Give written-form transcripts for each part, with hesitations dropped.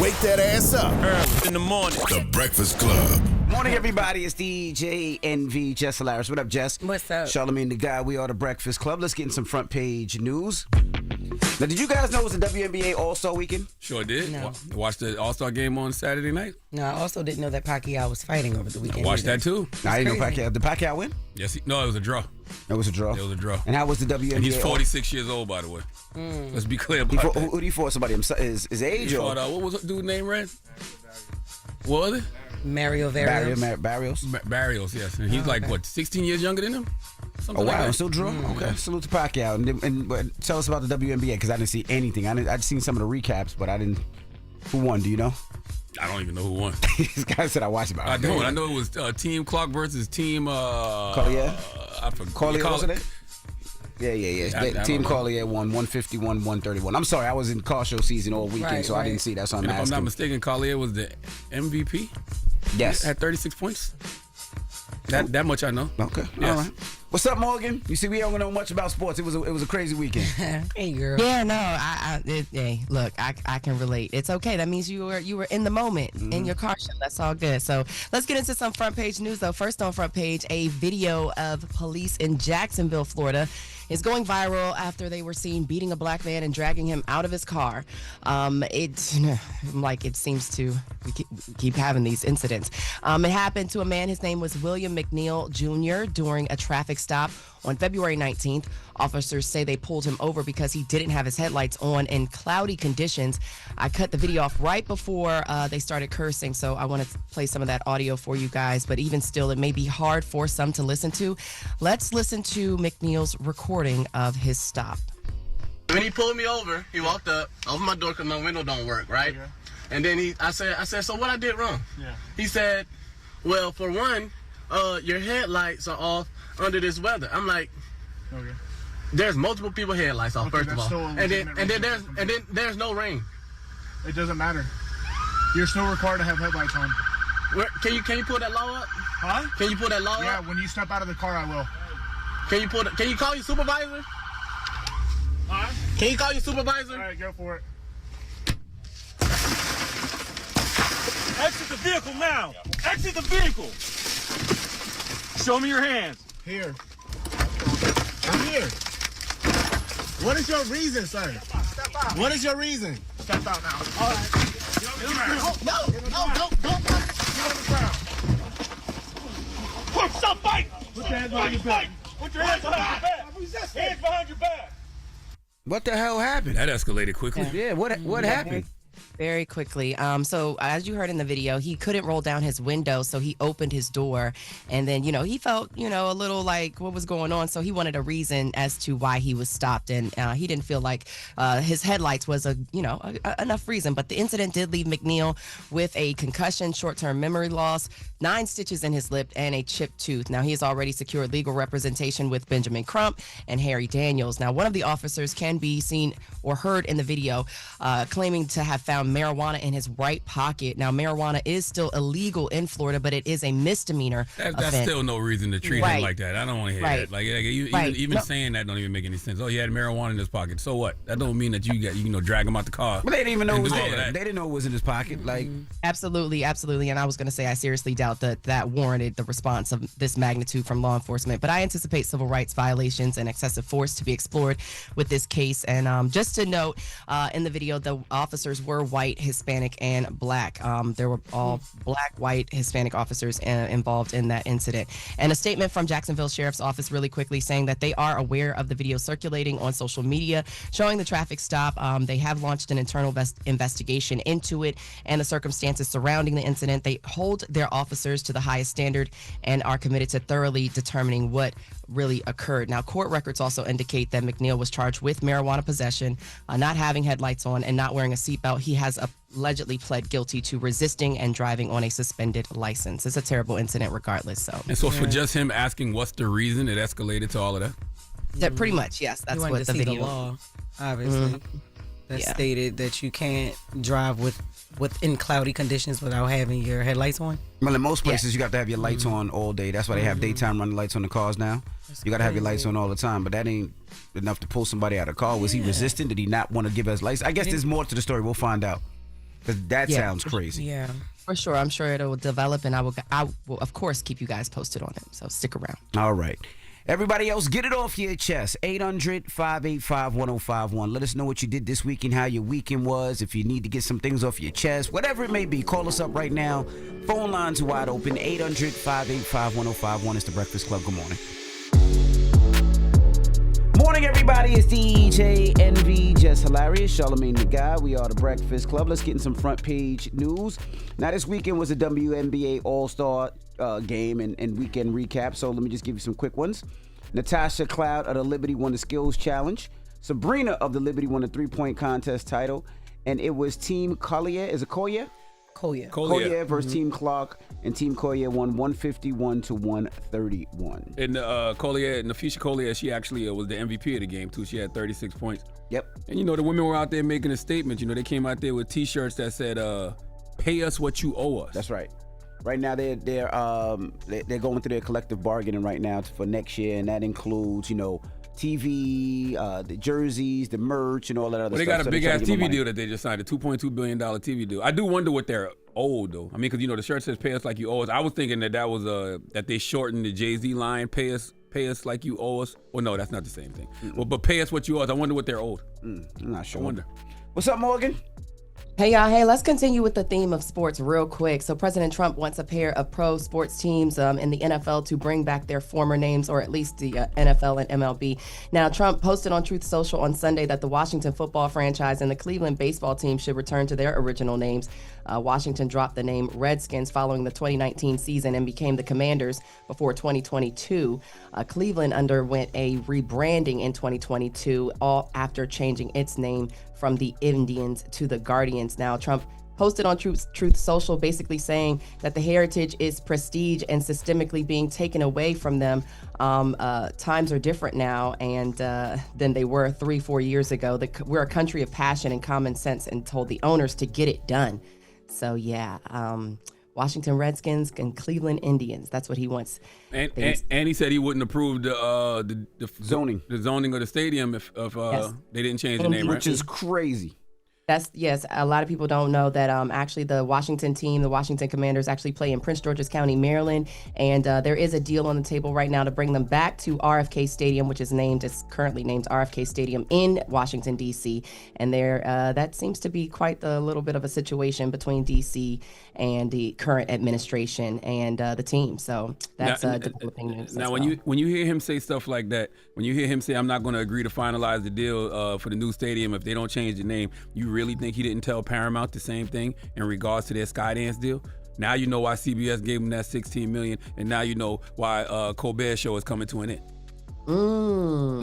Wake that ass up. Early in the morning. The Breakfast Club. Morning, everybody. It's DJ NV, Jess Hilarious. What up, Jess? What's up? Charlamagne the guy. We are the Breakfast Club. Let's get in some front page news. Now, did you guys know it was the WNBA All-Star Weekend? Sure did. No. Watched the All-Star game on Saturday night. No, I also didn't know that Pacquiao was fighting over the weekend. Watched that too. I didn't know crazy. Pacquiao. Did Pacquiao win? Yes, no, it was a draw. It was a draw. It was a draw. And how was the WNBA? And he's 46 years old, by the way. Let's be clear about that. Who did he fought? Somebody his age? He Or? fought, what was the dude's name, Red? What was it? Mario Barrios. Barrios? Barrios, yes. And he's like, what, 16 years younger than him? Something Oh, wow. like that. Still draw? Okay. Salute to Pacquiao. And tell us about the WNBA, because I didn't see anything. I'd seen some of the recaps, but I didn't. Who won? Do you know? I don't even know who won. This guy said I watched it. I don't. I know it was Team Clark versus Team... Collier? I forgot. Collier, wasn't it? Yeah. I Team don't know. Collier won 151, 131. I'm sorry, I was in car show season all weekend, so I didn't see that, so I'm And if I'm asking. not mistaken, Collier was the MVP. Yes. Had 36 points. That much I know. Okay. Yes. All right. What's up, Morgan? You see, we don't know much about sports. It was a crazy weekend. Hey, girl. Yeah, no, hey, look, I can relate. It's okay. That means you were in the moment in your car show. That's all good. So let's get into some front page news, though. First on front page, a video of police in Jacksonville, Florida, is going viral after they were seen beating a black man and dragging him out of his car. It seems to we keep having these incidents. It happened to a man. His name was William McNeil Jr. during a traffic stop on February 19th. Officers say they pulled him over because he didn't have his headlights on in cloudy conditions. I cut the video off right before they started cursing, so I want to play some of that audio for you guys. But even still, it may be hard for some to listen to. Let's listen to McNeil's recording of his stop. When he pulled me over, he walked up, opened my door because my window don't work, right? Okay. And then I said, so what I did wrong? Yeah. He said, well, for one, your headlights are off under this weather. I'm like, okay. There's multiple people headlights off, first of all. And then there's no rain. It doesn't matter. You're still required to have headlights on. Can you pull that law up? Huh? Can you pull that law up? Yeah, when you step out of the car, I will. Can you call your supervisor? Huh? Can you call your supervisor? All right, go for it. Exit the vehicle now! Exit the vehicle! Show me your hands. Here. I'm here. What is your reason, sir? Step out. What is your reason? Step out now. All right. No. Don't. Get on the ground. Stop fighting! Put your hands behind your back. Put your hands behind your back! Hands behind your back! What the hell happened? That escalated quickly. Yeah, what happened? Very quickly. So as you heard in the video, he couldn't roll down his window, so he opened his door, and then, he felt, a little like what was going on, so he wanted a reason as to why he was stopped, and he didn't feel like his headlights was enough reason. But the incident did leave McNeil with a concussion, short-term memory loss, 9 stitches in his lip, and a chipped tooth. Now, he has already secured legal representation with Benjamin Crump and Harry Daniels. Now, one of the officers can be seen or heard in the video claiming to have found marijuana in his right pocket. Now, marijuana is still illegal in Florida, but it is a misdemeanor That's offense. still no reason to treat him like that. I don't want to hear that. Like, even saying that don't even make any sense. Oh, he had marijuana in his pocket. So what? That don't mean that you drag him out the car. But they didn't even know it was all there. that. They didn't know it was in his pocket. Like, Absolutely. And I was going to say, I seriously doubt that warranted the response of this magnitude from law enforcement. But I anticipate civil rights violations and excessive force to be explored with this case. And just to note, in the video, the officers were white, Hispanic, and black. There were all black, white, Hispanic officers involved in that incident. And a statement from Jacksonville Sheriff's Office really quickly saying that they are aware of the video circulating on social media showing the traffic stop. They have launched an internal investigation into it and the circumstances surrounding the incident. They hold their officers to the highest standard and are committed to thoroughly determining what really occurred. Now, court records also indicate that McNeil was charged with marijuana possession, not having headlights on, and not wearing a seatbelt. He has allegedly pled guilty to resisting and driving on a suspended license. It's a terrible incident regardless. So for just him asking what's the reason, it escalated to all of that? that pretty much, yes. That's what the see video. The law, obviously, that stated that you can't drive within cloudy conditions without having your headlights on. Well, in most places, you got to have your lights on all day. That's why they have daytime running lights on the cars now. You got to have your lights on all the time, but that ain't enough to pull somebody out of the car. Was he resistant? Did he not want to give us lights? I guess there's more to the story. We'll find out. Because that sounds crazy. Yeah. For sure. I'm sure it'll develop, and I will, of course, keep you guys posted on it. So stick around. All right. Everybody else, get it off your chest. 800-585-1051. Let us know what you did this weekend, how your weekend was, if you need to get some things off your chest, whatever it may be. Call us up right now. Phone lines wide open. 800-585-1051. It's The Breakfast Club. Good morning. Morning, everybody. It's DJ Envy, Jess Hilarious, Charlamagne the Guy. We are The Breakfast Club. Let's get in some front page news. Now, this weekend was a WNBA All-Star game and weekend recap. So let me just give you some quick ones. Natasha Cloud of the Liberty won the Skills Challenge. Sabrina of the Liberty won the three-point contest title. And it was Team Collier. Is it Collier? Collier versus Team Clark, and Team Collier won 151-131. And Collier, Nafisha Collier, she actually was the MVP of the game too. She had 36 points. Yep. And the women were out there making a statement. They came out there with T-shirts that said, "Pay us what you owe us." That's right. Right now they're going through their collective bargaining right now for next year, and that includes TV, the jerseys, the merch, and all that other stuff. They got a big-ass TV deal that they just signed, a $2.2 billion TV deal. I do wonder what they're owed, though. I mean, because, the shirt says pay us like you owe us. I was thinking that was that they shortened the Jay-Z line, pay us like you owe us. Well, no, that's not the same thing. Well, but pay us what you owe us. I wonder what they're owed. I'm not sure. I wonder. What's up, Morgan? Hey, y'all. Hey, let's continue with the theme of sports real quick. So President Trump wants a pair of pro sports teams in the NFL to bring back their former names, or at least the NFL and MLB. Now, Trump posted on Truth Social on Sunday that the Washington football franchise and the Cleveland baseball team should return to their original names. Washington dropped the name Redskins following the 2019 season and became the Commanders before 2022. Cleveland underwent a rebranding in 2022, all after changing its name from the Indians to the Guardians. Now, Trump posted on Truth Social basically saying that the heritage is prestige and systemically being taken away from them. Times are different now and than they were 3-4 years ago. We're a country of passion and common sense, and told the owners to get it done. So, yeah, Washington Redskins and Cleveland Indians. That's what he wants. And he said he wouldn't approve the zoning of the stadium if they didn't change the name, right? Which is crazy. Yes. A lot of people don't know that actually the Washington team, the Washington Commanders, actually play in Prince George's County, Maryland, and there is a deal on the table right now to bring them back to RFK Stadium, which is currently named RFK Stadium in Washington, D.C. And that seems to be quite a little bit of a situation between D.C. and the current administration and the team. So that's developing news. Now, when you hear him say stuff like that, when you hear him say, "I'm not going to agree to finalize the deal for the new stadium if they don't change the name," you really think he didn't tell Paramount the same thing in regards to their Skydance deal? Now you know why CBS gave him that $16 million, and now you know why Colbert Show is coming to an end.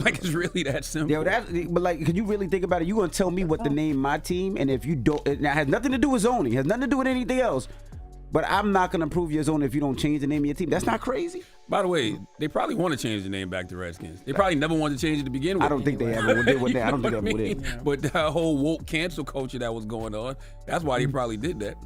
Like, it's really that simple. But like, can you really think about it? You gonna tell me what to name my team, and if you don't, it has nothing to do with zoning, has nothing to do with anything else. But I'm not gonna approve your zoning if you don't change the name of your team. That's not crazy. By the way, they probably want to change the name back to Redskins. They probably never wanted to change it to begin with. I don't think they ever did. I don't think they ever did. But that whole woke cancel culture that was going on, that's why they probably did that.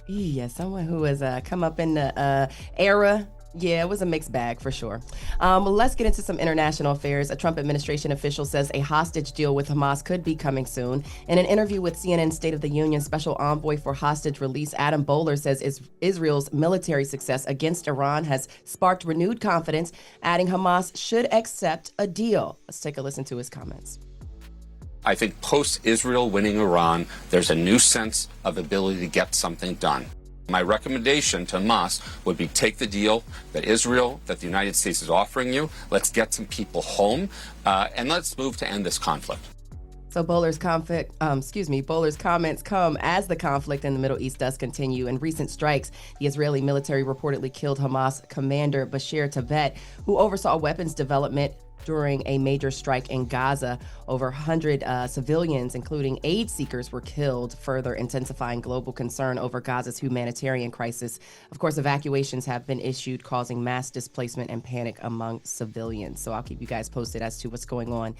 Yeah, someone who has come up in the era. Yeah, it was a mixed bag for sure. Let's get into some international affairs. A Trump administration official says a hostage deal with Hamas could be coming soon. In an interview with CNN State of the Union, Special Envoy for Hostage Release Adam Bowler says Israel's military success against Iran has sparked renewed confidence, adding Hamas should accept a deal. Let's take a listen to his comments. I think post-Israel winning Iran, there's a new sense of ability to get something done. My recommendation to Hamas would be take the deal that the United States is offering you. Let's get some people home, and let's move to end this conflict. So Bowler's comments come as the conflict in the Middle East does continue. In recent strikes, the Israeli military reportedly killed Hamas commander Bashir Tabet, who oversaw weapons development during a major strike in Gaza. Over 100 civilians, including aid seekers, were killed, further intensifying global concern over Gaza's humanitarian crisis. Of course, evacuations have been issued, causing mass displacement and panic among civilians. So I'll keep you guys posted as to what's going on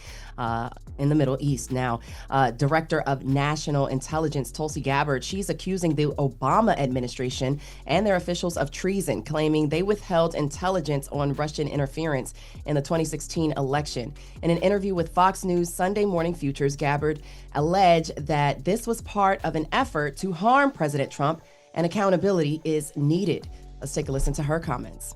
in the Middle East. Now, Director of National Intelligence Tulsi Gabbard, she's accusing the Obama administration and their officials of treason, claiming they withheld intelligence on Russian interference in the 2016 2016 election. In an interview with Fox News Sunday Morning Futures, Gabbard alleged that this was part of an effort to harm President Trump and accountability is needed. Let's take a listen to her comments.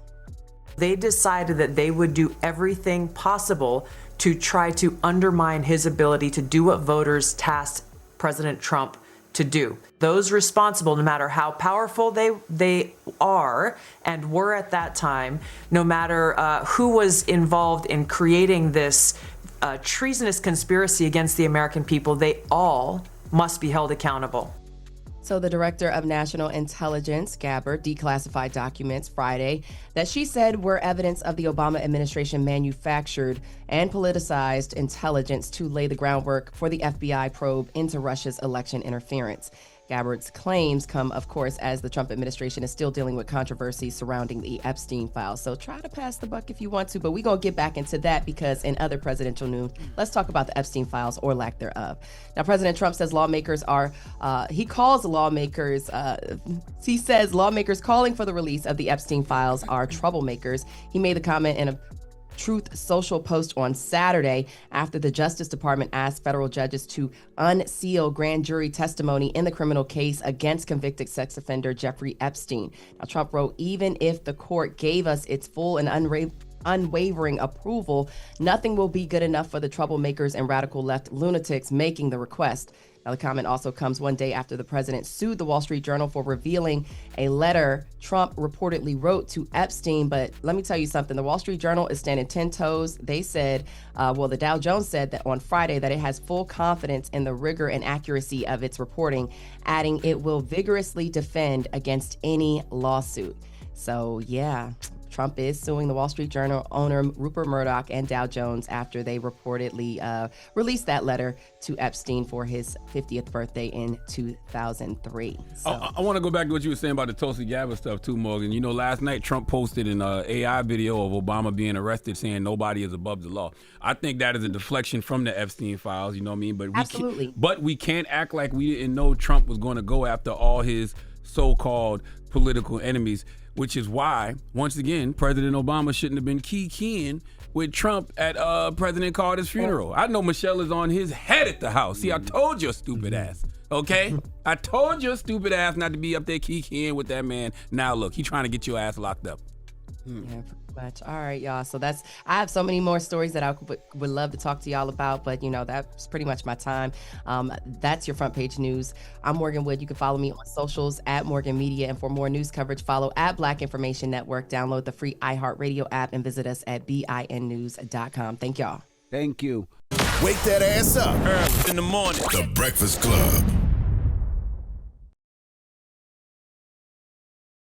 They decided that they would do everything possible to try to undermine his ability to do what voters tasked President Trump to do. Those responsible, no matter how powerful they are and were at that time, no matter who was involved in creating this treasonous conspiracy against the American people, they all must be held accountable. So the director of national intelligence, Gabbard, declassified documents Friday that she said were evidence of the Obama administration manufactured and politicized intelligence to lay the groundwork for the FBI probe into Russia's election interference. Gabbard's claims come, of course, as the Trump administration is still dealing with controversy surrounding the Epstein files. So try to pass the buck if you want to, but we're going to get back into that because in other presidential news, let's talk about the Epstein files or lack thereof. Now, President Trump says lawmakers he says lawmakers calling for the release of the Epstein files are troublemakers. He made the comment in a Truth Social post on Saturday after the Justice Department asked federal judges to unseal grand jury testimony in the criminal case against convicted sex offender Jeffrey Epstein. Now, Trump wrote, even if the court gave us its full and unwavering approval, nothing will be good enough for the troublemakers and radical left lunatics making the request. Now, the comment also comes one day after the president sued the Wall Street Journal for revealing a letter Trump reportedly wrote to Epstein. But let me tell you something. The Wall Street Journal is standing 10 toes. They said, the Dow Jones said that on Friday that it has full confidence in the rigor and accuracy of its reporting, adding it will vigorously defend against any lawsuit. So, yeah. Trump is suing the Wall Street Journal owner Rupert Murdoch and Dow Jones after they reportedly released that letter to Epstein for his 50th birthday in 2003. So. I want to go back to what you were saying about the Tulsi Gabbard stuff too, Morgan. You know, last night Trump posted an AI video of Obama being arrested saying nobody is above the law. I think that is a deflection from the Epstein files, you know what I mean? But absolutely. But we can't act like we didn't know Trump was going to go after all his so-called political enemies, which is why, once again, President Obama shouldn't have been keying with Trump at President Carter's funeral. I know Michelle is on his head at the house. See, I told your stupid ass, okay? I told your stupid ass not to be up there keying with that man. Now look, he trying to get your ass locked up. Yeah, pretty much. All right, y'all. So I have so many more stories that I would love to talk to y'all about, but that's pretty much my time. That's your front page news. I'm Morgan Wood. You can follow me on socials at Morgan Media, and for more news coverage, follow at Black Information Network. Download the free iHeartRadio app and visit us at binnews.com. Thank y'all. Thank you. Wake that ass up. Early in the morning. The Breakfast Club.